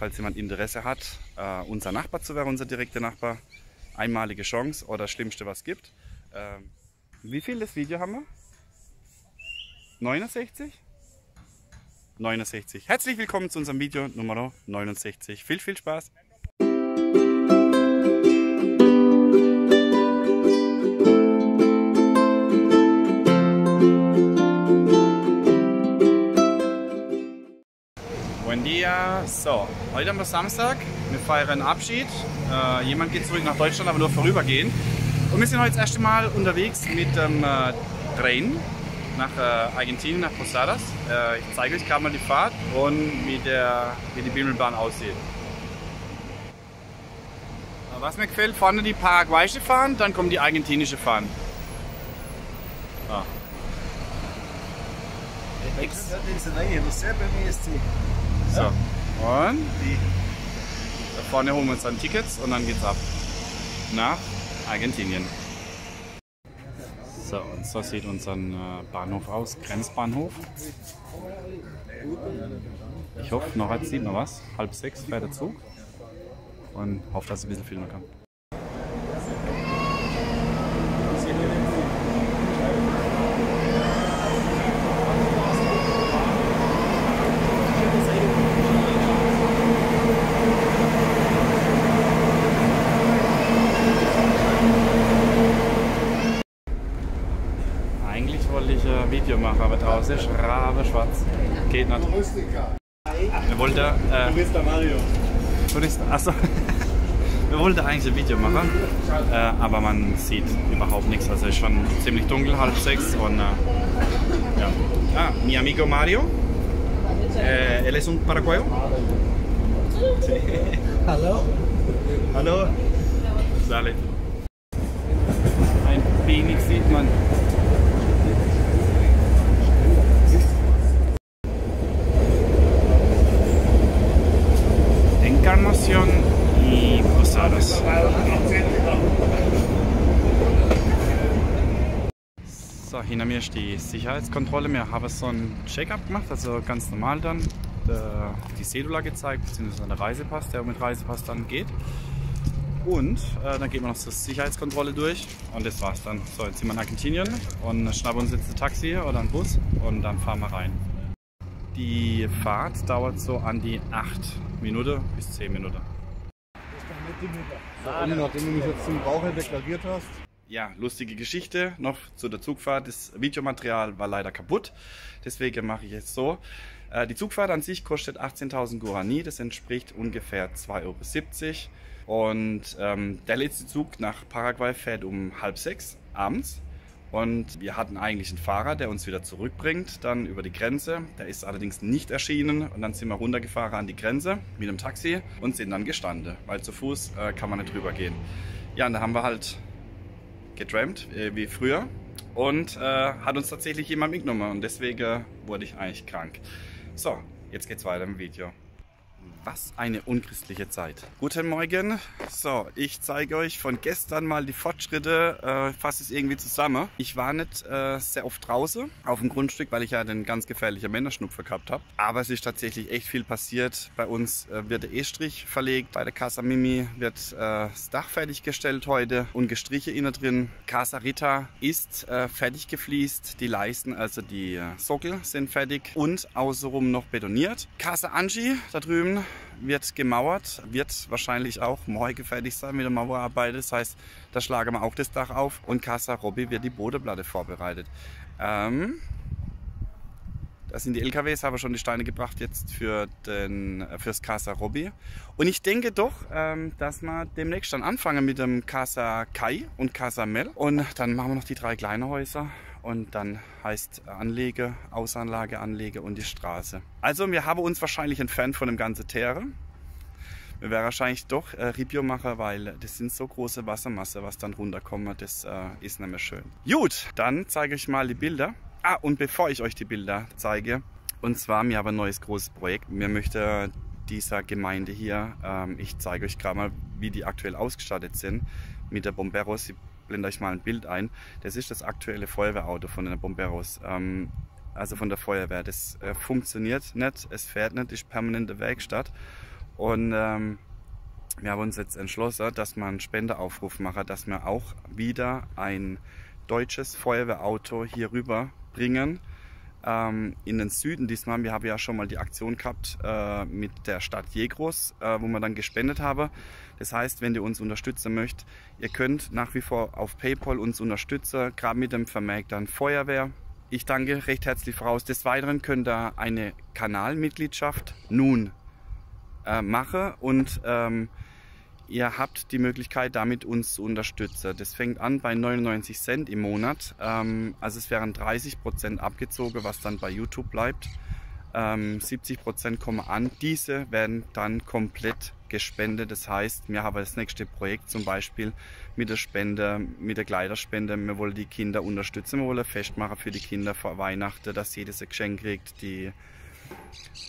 falls jemand Interesse hat, unser Nachbar zu werden, unser direkter Nachbar. Einmalige Chance oder das Schlimmste, was gibt. Wie viel das Video haben wir? 69? 69. Herzlich willkommen zu unserem Video Nummer 69. Viel Spaß! Buen dia. So, heute haben wir Samstag. Wir feiern Abschied. Jemand geht zurück nach Deutschland, aber nur vorübergehend. Und wir sind heute das erste Mal unterwegs mit dem Train nach Argentinien, nach Posadas. Ich zeige euch gerade mal die Fahrt und wie die Bimmelbahn aussieht. Was mir gefällt, vorne die paraguayische Fahne, dann kommt die argentinische Fahne. Ah. So, und da vorne holen wir uns dann Tickets und dann geht's ab nach Argentinien. So, und so sieht unser Bahnhof aus, Grenzbahnhof. Ich hoffe, noch jetzt sieht man was. 5:30 fährt der Zug und hoffe, dass ich ein bisschen filmen kann. Eigentlich wollte ich ein Video machen, aber draußen ist rabenschwarz. Geht nicht. Wir wollten, Mario. Achso. Wir wollten eigentlich ein Video machen, aber man sieht überhaupt nichts. Also es ist schon ziemlich dunkel, 5:30 und ja. Mi amigo Mario. Él es un paraguayo. Hallo. Hallo. Sale. Ein wenig sieht man. Encarnación y Posadas. So, hinter mir ist die Sicherheitskontrolle. Wir haben so ein Check-up gemacht, also ganz normal dann die Cedula gezeigt, beziehungsweise der Reisepass, der mit Reisepass dann geht. Und dann gehen wir noch zur Sicherheitskontrolle durch und das war's dann. So, jetzt sind wir in Argentinien und schnappen uns jetzt ein Taxi oder einen Bus und dann fahren wir rein. Die Fahrt dauert so an die 8 Minuten bis 10 Minuten. So, Olli, nachdem du mich jetzt zum Raucher deklariert hast. Ja, lustige Geschichte noch zu der Zugfahrt. Das Videomaterial war leider kaputt, deswegen mache ich es so. Die Zugfahrt an sich kostet 18.000 Guarani, das entspricht ungefähr 2,70 €. Und der letzte Zug nach Paraguay fährt um 5:30 abends. Und wir hatten eigentlich einen Fahrer, der uns wieder zurückbringt, dann über die Grenze. Der ist allerdings nicht erschienen und dann sind wir runtergefahren an die Grenze mit dem Taxi und sind dann gestanden, weil zu Fuß kann man nicht rüber gehen. Ja, und da haben wir halt getrampt, wie früher, und hat uns tatsächlich jemand mitgenommen und deswegen wurde ich eigentlich krank. So, jetzt geht's weiter im Video. Was eine unchristliche Zeit. Guten Morgen. So, ich zeige euch von gestern mal die Fortschritte, fasse es irgendwie zusammen. Ich war nicht sehr oft draußen auf dem Grundstück, weil ich ja den ganz gefährlichen Männerschnupfer gehabt habe. Aber es ist tatsächlich echt viel passiert. Bei uns wird der E-Strich verlegt. Bei der Casa Mimi wird das Dach fertiggestellt heute und gestrichen innen drin. Casa Rita ist fertig gefliest. Die Leisten, also die Sockel sind fertig und außenrum noch betoniert. Casa Angie da drüben wird gemauert, wird wahrscheinlich auch morgen fertig sein mit der Mauerarbeit. Das heißt, da schlagen wir auch das Dach auf und Casa Robby wird die Bodenplatte vorbereitet. Da sind die LKWs, haben schon die Steine gebracht jetzt fürs Casa Robby. Und ich denke doch, dass wir demnächst dann anfangen mit dem Casa Kai und Casa Mel. Und dann machen wir noch die 3 kleinen Häuser. Und dann heißt Anlege, Außenanlage, Anlege und die Straße. Also wir haben uns wahrscheinlich entfernt von dem ganzen Teere. Wir werden wahrscheinlich doch Ripio machen, weil das sind so große Wassermasse, was dann runterkommt. Das ist nicht mehr schön. Gut, dann zeige ich mal die Bilder. Ah, und bevor ich euch die Bilder zeige, und zwar, wir haben ein neues großes Projekt. Wir möchten dieser Gemeinde hier, ich zeige euch gerade mal, wie die aktuell ausgestattet sind mit der Bomberos. Ich blende euch mal ein Bild ein. Das ist das aktuelle Feuerwehrauto von den Bomberos, also von der Feuerwehr. Das funktioniert nicht, es fährt nicht, ist permanente Werkstatt. Und wir haben uns jetzt entschlossen, dass wir einen Spendeaufruf machen, dass wir auch wieder ein deutsches Feuerwehrauto hier rüber bringen in den Süden diesmal. Wir haben ja schon mal die Aktion gehabt mit der Stadt Jägros, wo wir dann gespendet haben. Das heißt, wenn ihr uns unterstützen möchtet, ihr könnt nach wie vor auf PayPal uns unterstützen, gerade mit dem Vermerk dann Feuerwehr. Ich danke recht herzlich voraus. Des Weiteren könnt ihr eine Kanalmitgliedschaft nun machen und ihr habt die Möglichkeit, damit uns zu unterstützen. Das fängt an bei 99 Cent im Monat. Also es wären 30% abgezogen, was dann bei YouTube bleibt. 70% kommen an. Diese werden dann komplett gespendet. Das heißt, wir haben das nächste Projekt zum Beispiel mit der Spende, mit der Kleiderspende. Wir wollen die Kinder unterstützen. Wir wollen ein Fest machen für die Kinder vor Weihnachten, dass jedes ein Geschenk kriegt.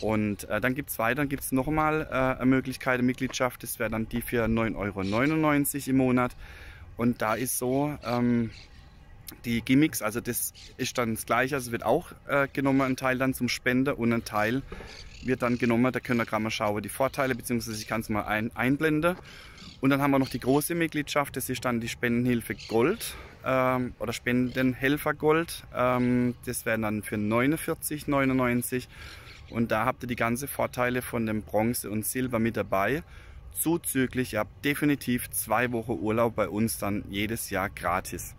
Und dann gibt es weiter, dann gibt es nochmal eine Möglichkeit, eine Mitgliedschaft, das wäre dann die für 9,99 € im Monat. Und da ist so, die Gimmicks, also das ist dann das Gleiche, also wird auch genommen, ein Teil dann zum Spende und ein Teil wird dann genommen, da könnt ihr gerade mal schauen, die Vorteile, beziehungsweise ich kann es mal einblenden. Und dann haben wir noch die große Mitgliedschaft, das ist dann die Spendenhilfe Gold oder Spendenhelfer Gold, das wären dann für 49,99 €. Und da habt ihr die ganzen Vorteile von dem Bronze und Silber mit dabei. Zuzüglich, ihr habt definitiv 2 Wochen Urlaub bei uns dann jedes Jahr gratis.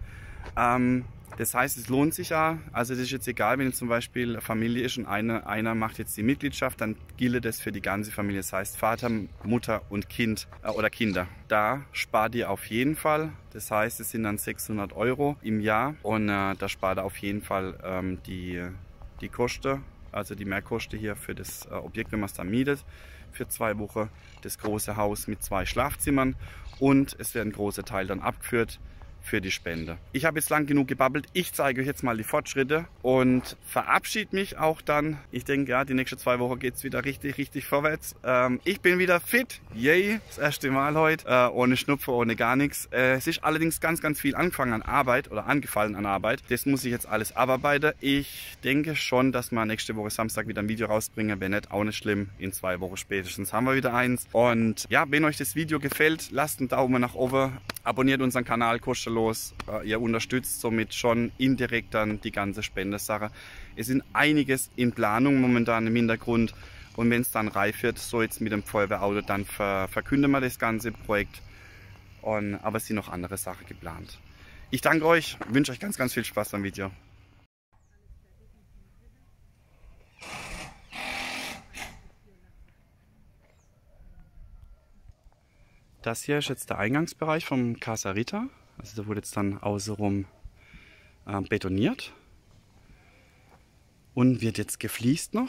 Das heißt, es lohnt sich ja. Also das ist jetzt egal, wenn jetzt zum Beispiel eine Familie ist und einer macht jetzt die Mitgliedschaft, dann gilt das für die ganze Familie. Das heißt Vater, Mutter und Kind oder Kinder. Da spart ihr auf jeden Fall. Das heißt, es sind dann 600 € im Jahr und da spart ihr auf jeden Fall die Kosten. Also die Mehrkosten hier für das Objekt, wenn man es dann mietet, für 2 Wochen. Das große Haus mit 2 Schlafzimmern und es wird ein großer Teil dann abgeführt für die Spende. Ich habe jetzt lang genug gebabbelt. Ich zeige euch jetzt mal die Fortschritte und verabschiede mich auch dann. Ich denke, ja, die nächsten 2 Wochen geht es wieder richtig vorwärts. Ich bin wieder fit. Yay, das erste Mal heute. Ohne Schnupfen, ohne gar nichts. Es ist allerdings ganz viel angefallen an Arbeit oder angefallen an Arbeit. Das muss ich jetzt alles abarbeiten. Ich denke schon, dass wir nächste Woche Samstag wieder ein Video rausbringen. Wenn nicht, auch nicht schlimm. In 2 Wochen spätestens haben wir wieder eins. Und ja, wenn euch das Video gefällt, lasst einen Daumen nach oben. Abonniert unseren Kanal kostenlos. Ihr unterstützt somit schon indirekt dann die ganze Spendesache. Es sind einiges in Planung momentan im Hintergrund und wenn es dann reif wird, so jetzt mit dem Feuerwehrauto, dann verkünden wir das ganze Projekt. Aber es sind noch andere Sachen geplant. Ich danke euch, wünsche euch ganz viel Spaß beim Video. Das hier ist jetzt der Eingangsbereich vom Casa Rita. Also da wurde jetzt dann außenrum betoniert und wird jetzt gefliest noch.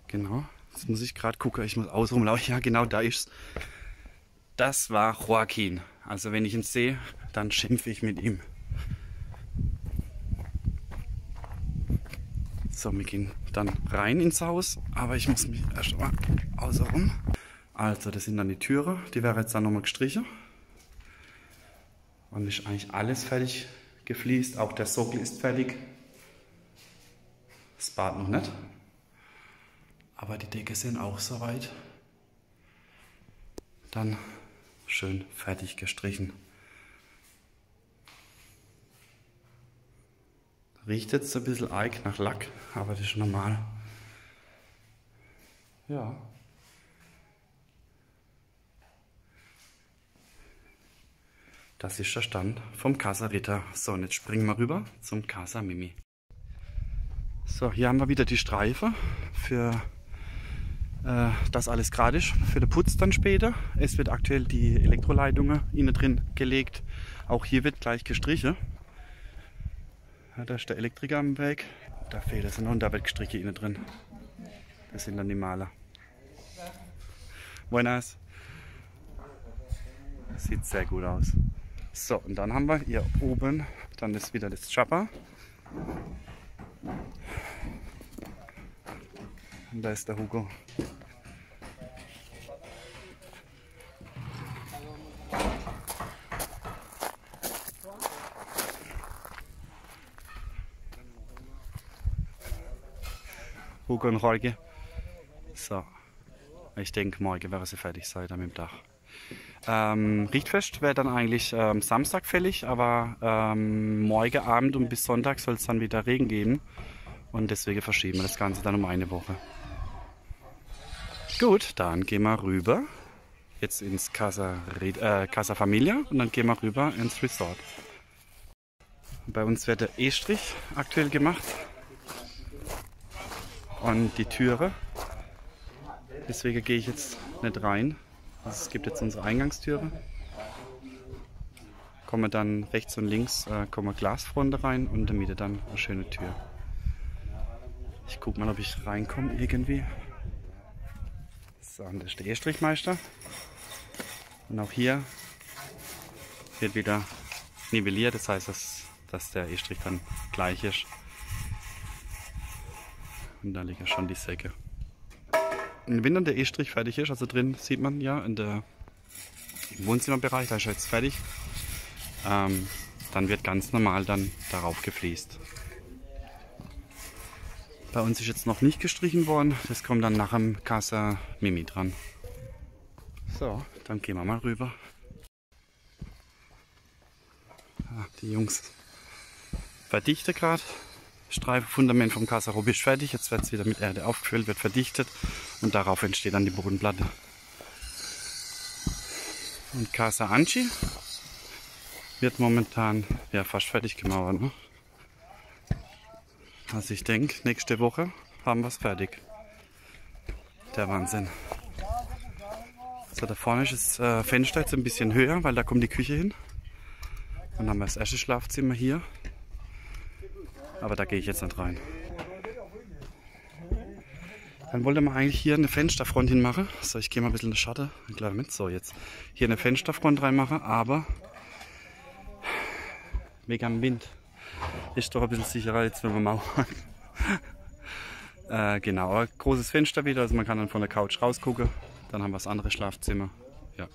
Genau, jetzt muss ich gerade gucken, ich muss außenrum laufen. Ja genau, da ist es. Das war Joaquin. Also wenn ich ihn sehe, dann schimpfe ich mit ihm. So, wir gehen dann rein ins Haus, aber ich muss mich erst mal außenrum. Also das sind dann die Türen, die wäre jetzt dann nochmal gestrichen. Und ist eigentlich alles fertig gefliest, auch der Sockel ist fertig. Das Bad noch nicht. Aber die Decke sind auch soweit. Dann schön fertig gestrichen. Riecht jetzt ein bisschen arg nach Lack, aber das ist normal. Ja. Das ist der Stand vom Casa Rita. So, und jetzt springen wir rüber zum Casa Mimi. So, hier haben wir wieder die Streife für das alles gerade ist, für den Putz dann später. Es wird aktuell die Elektroleitungen innen drin gelegt. Auch hier wird gleich gestrichen. Ja, da ist der Elektriker am Weg. Da fehlt es noch und da wird gestrichen innen drin. Das sind dann die Maler. Buenas. Das sieht sehr gut aus. So, und dann haben wir hier oben, dann ist wieder das Chapa. Und da ist der Hugo. Hugo und Jorge. So, ich denke, morgen wäre sie fertig sein mit dem Dach. Richtfest wäre dann eigentlich Samstag fällig, aber morgen Abend und bis Sonntag soll es dann wieder Regen geben. Und deswegen verschieben wir das Ganze dann um eine Woche. Gut, dann gehen wir rüber. Jetzt ins Casa Familia und dann gehen wir rüber ins Resort. Bei uns wird der E-Strich aktuell gemacht. Und die Türe. Deswegen gehe ich jetzt nicht rein. Also es gibt jetzt unsere Eingangstüre. Kommen dann rechts und links kommen Glasfronten rein und in der Mitte dann eine schöne Tür. Ich gucke mal, ob ich reinkomme irgendwie. So, und das ist der E-Strichmeister. Und auch hier wird wieder nivelliert, das heißt, dass der E-Strich dann gleich ist. Und da liegen schon die Säcke. Und wenn dann der E-Strich fertig ist, also drin sieht man ja im Wohnzimmerbereich, da ist er jetzt fertig, dann wird ganz normal dann darauf gefliest. Bei uns ist jetzt noch nicht gestrichen worden, das kommt dann nach dem Casa Mimi dran. So, dann gehen wir mal rüber. Die Jungs verdichten gerade. Streifenfundament vom Casa Robby ist fertig. Jetzt wird es wieder mit Erde aufgefüllt, wird verdichtet und darauf entsteht dann die Bodenplatte. Und Casa Anchi wird momentan ja fast fertig gemauert. Ne? Also ich denke, nächste Woche haben wir es fertig. Der Wahnsinn. So, da vorne ist das Fenster jetzt ein bisschen höher, weil da kommt die Küche hin. Und dann haben wir das erste Schlafzimmer hier. Aber da gehe ich jetzt nicht rein. Dann wollte man eigentlich hier eine Fensterfront hinmachen. So, ich gehe mal ein bisschen in den Schatten. Klar mit. So, jetzt hier eine Fensterfront reinmachen, aber wegen am Wind ist doch ein bisschen sicherer, jetzt wenn wir mauern. Genau, ein großes Fenster wieder, also man kann dann von der Couch rausgucken. Dann haben wir das andere Schlafzimmer. Ja.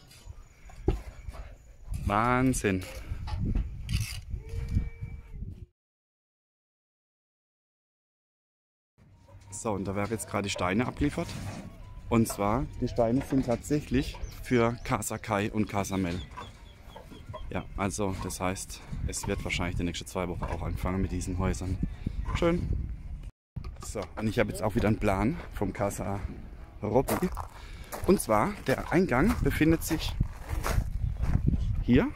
Wahnsinn. So, und da werden jetzt gerade die Steine abgeliefert. Und zwar, die Steine sind tatsächlich für Casa Kai und Casa Mel. Ja, also das heißt, es wird wahrscheinlich die nächsten 2 Wochen auch anfangen mit diesen Häusern. Schön. So, und ich habe jetzt auch wieder einen Plan vom Casa Robby. Und zwar, der Eingang befindet sich hier.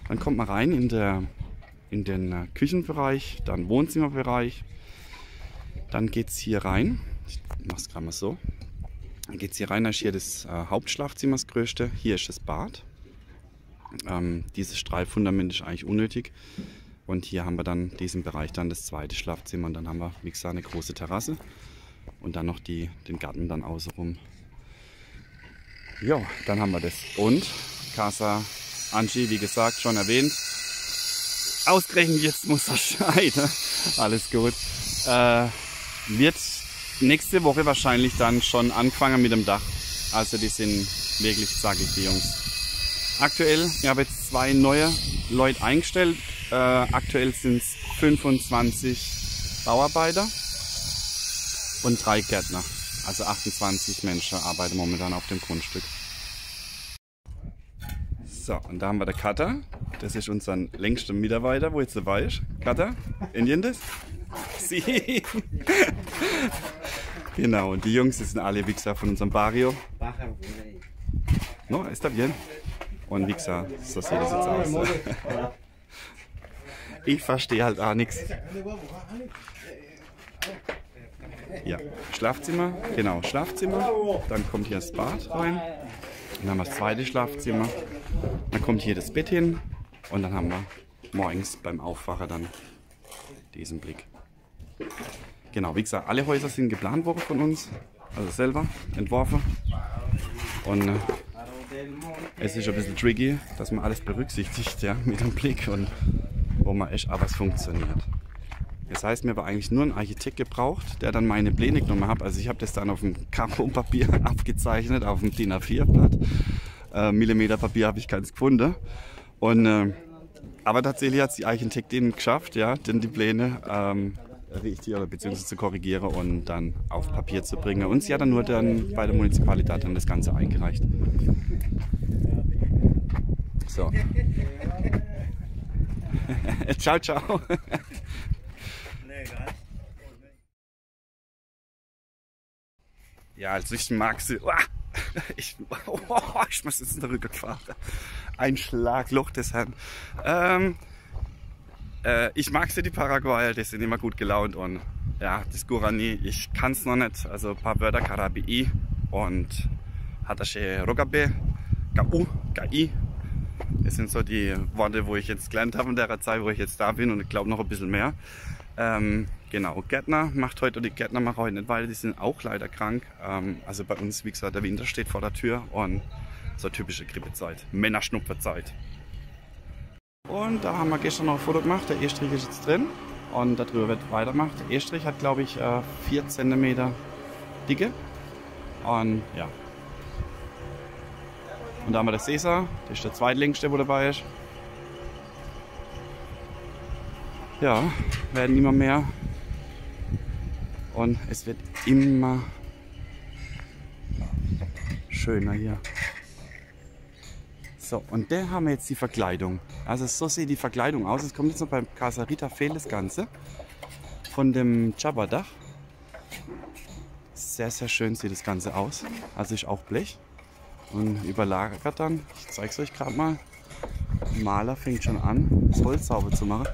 Dann kommt man rein in den Küchenbereich, dann Wohnzimmerbereich. Dann geht es hier rein. Ich mache es gerade mal so. Dann geht es hier rein, da ist hier das Hauptschlafzimmer, das größte. Hier ist das Bad. Dieses Streifundament ist eigentlich unnötig. Und hier haben wir dann diesen Bereich dann das zweite Schlafzimmer. Und dann haben wir, wie gesagt, eine große Terrasse. Und dann noch den Garten dann außenrum. Ja, dann haben wir das. Und Casa Anchi, wie gesagt, schon erwähnt. Ausgerechnet jetzt muss er scheiden. Alles gut. Wird nächste Woche wahrscheinlich dann schon anfangen mit dem Dach. Also die sind wirklich zackig, die Jungs. Aktuell, ich habe jetzt 2 neue Leute eingestellt. Aktuell sind es 25 Bauarbeiter und 3 Gärtner. Also 28 Menschen arbeiten momentan auf dem Grundstück. So, und da haben wir den Cutter. Das ist unser längster Mitarbeiter, wo jetzt dabei ist. Cutter, Indien das? Sie. Genau, und die Jungs, das sind alle, wie gesagt, von unserem Barrio. No, está bien. Und wie gesagt, so sieht das jetzt aus. Ich verstehe halt auch nichts. Ja, Schlafzimmer, genau, Schlafzimmer. Dann kommt hier das Bad rein. Dann haben wir das zweite Schlafzimmer. Dann kommt hier das Bett hin. Und dann haben wir morgens beim Aufwachen dann diesen Blick. Genau, wie gesagt, alle Häuser sind geplant worden von uns. Also selber entworfen. Und es ist ein bisschen tricky, dass man alles berücksichtigt, ja, mit dem Blick und wo man ist, aber es funktioniert. Das heißt, mir war eigentlich nur ein Architekt gebraucht, der dann meine Pläne genommen hat. Also ich habe das dann auf dem Carbonpapier abgezeichnet, auf dem DIN A4-Blatt. Millimeterpapier habe ich keins gefunden. Und, aber tatsächlich hat es die Architektin geschafft, ja, denn die Pläne richtig oder beziehungsweise zu korrigieren und dann auf Papier zu bringen. Und sie hat dann nur dann bei der Municipalität dann das Ganze eingereicht. So. Ciao, ciao. Ja, also ich mag sie. Ich muss jetzt in der Rücke gefahren. Ein Schlagloch des Herrn. Ich mag sie, die Paraguayer, die sind immer gut gelaunt und ja, das Guarani, ich kann es noch nicht. Also ein paar Wörter, Karabi und Hatache Rogabe, Gau, Gai. Das sind so die Worte, wo ich jetzt gelernt habe in der Zeit, wo ich jetzt da bin und ich glaube noch ein bisschen mehr. Genau, Gärtner macht heute, die Gärtner machen heute nicht weiter, die sind auch leider krank. Also bei uns, wie gesagt, der Winter steht vor der Tür und so typische Grippezeit, Männerschnupferzeit. Und da haben wir gestern noch ein Foto gemacht, der Estrich ist jetzt drin und darüber wird weitergemacht. Der Estrich hat, glaube ich, 4 cm Dicke und ja. Und da haben wir das Caesar, das ist der zweitlängste, wo dabei ist. Ja, werden immer mehr und es wird immer schöner hier. So, und da haben wir jetzt die Verkleidung. Also so sieht die Verkleidung aus. Es kommt jetzt noch beim Casa Rita, fehlt das Ganze von dem Jabba-Dach. Sehr, sehr schön sieht das Ganze aus. Also ist auch Blech und überlagert dann. Ich zeige es euch gerade mal. Der Maler fängt schon an, das Holz sauber zu machen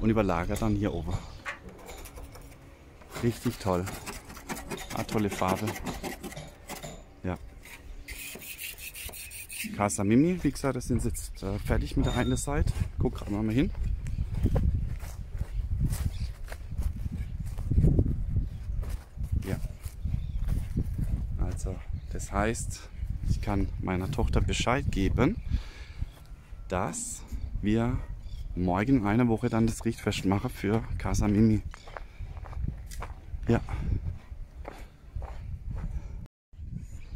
und überlagert dann hier oben. Richtig toll. Eine tolle Farbe. Ja. Casa Mimi, wie gesagt, das sind jetzt fertig mit der einen Seite. Guck gerade mal hin. Ja. Also, das heißt, ich kann meiner Tochter Bescheid geben, dass wir morgen in einer Woche dann das Richtfest machen für Casa Mimi. Ja.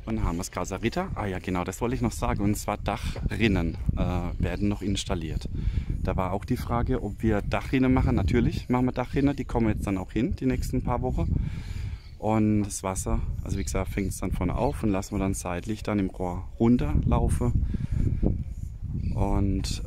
Und haben wir das Casa Rita. Ah ja, genau, das wollte ich noch sagen. Und zwar Dachrinnen werden noch installiert. Da war auch die Frage, ob wir Dachrinnen machen. Natürlich machen wir Dachrinnen. Die kommen jetzt dann auch hin, die nächsten paar Wochen. Und das Wasser, also wie gesagt, fängt es dann vorne auf und lassen wir dann seitlich dann im Rohr runterlaufen. Und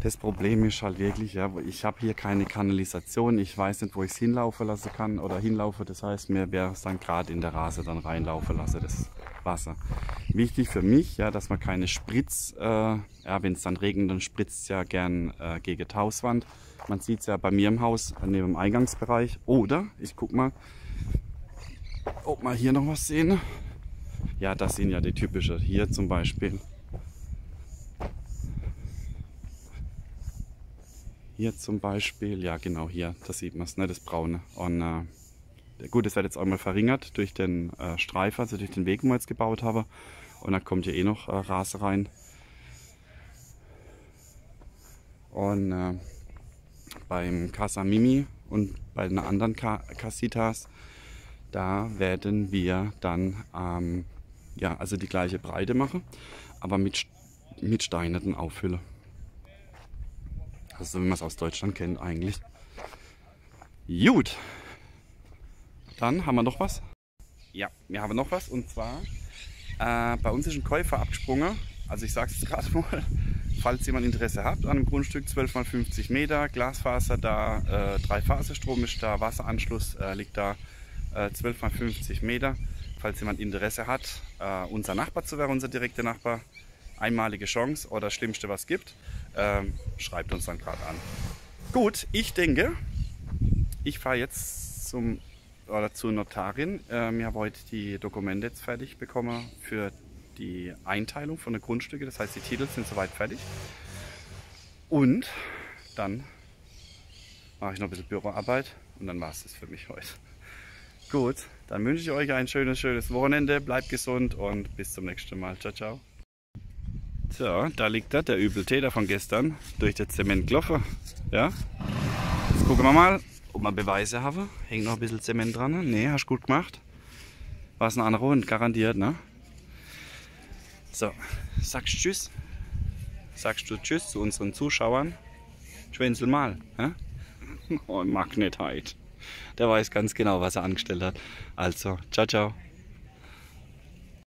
das Problem ist halt wirklich, ja, ich habe hier keine Kanalisation, ich weiß nicht, wo ich es hinlaufen lassen kann oder hinlaufe. Das heißt, mir wäre es dann gerade in der Rase dann reinlaufen lassen, das Wasser. Wichtig für mich, ja, dass man keine Spritz, ja, wenn es dann regnet, dann spritzt es ja gern gegen die Hauswand. Man sieht es ja bei mir im Haus, neben dem Eingangsbereich. Oder, ich guck mal, ob wir hier noch was sehen. Ja, das sind ja die typischen, hier zum Beispiel. Hier zum Beispiel, ja genau hier, da sieht man es, ne, das Braune. Und gut, das wird jetzt auch mal verringert durch den Streifen, also durch den Weg, den wir jetzt gebaut haben. Und da kommt hier eh noch Rase rein. Und beim Casa Mimi und bei den anderen Casitas, da werden wir dann ja, also die gleiche Breite machen, aber mit Steinerten auffüllen. Also wie man es aus Deutschland kennt eigentlich. Gut. Dann haben wir noch was. Ja, wir haben noch was und zwar bei uns ist ein Käufer abgesprungen. Also ich sage es jetzt gerade mal, falls jemand Interesse hat an einem Grundstück, 12 x 50 Meter, Glasfaser da, 3-Phasenstrom ist da, Wasseranschluss liegt da, 12 x 50 Meter. Falls jemand Interesse hat, unser Nachbar zu werden, unser direkter Nachbar, einmalige Chance oder das Schlimmste was gibt, schreibt uns dann gerade an. Gut, ich denke, ich fahre jetzt zur Notarin. Wir haben heute die Dokumente jetzt fertig bekommen für die Einteilung von den Grundstücken. Das heißt, die Titel sind soweit fertig. Und dann mache ich noch ein bisschen Büroarbeit und dann war es das für mich heute. Gut, dann wünsche ich euch ein schönes Wochenende. Bleibt gesund und bis zum nächsten Mal. Ciao, ciao. So, da liegt der Übeltäter von gestern durch den Zement gelaufen. Ja. Jetzt gucken wir mal, ob wir Beweise haben. Hängt noch ein bisschen Zement dran. Ne, hast gut gemacht. War es ein anderer Hund, garantiert, ne? So, sagst Tschüss. Sagst du Tschüss zu unseren Zuschauern? Schwänzel mal. Ja? Oh, Magnetheit. Der weiß ganz genau, was er angestellt hat. Also, ciao, ciao.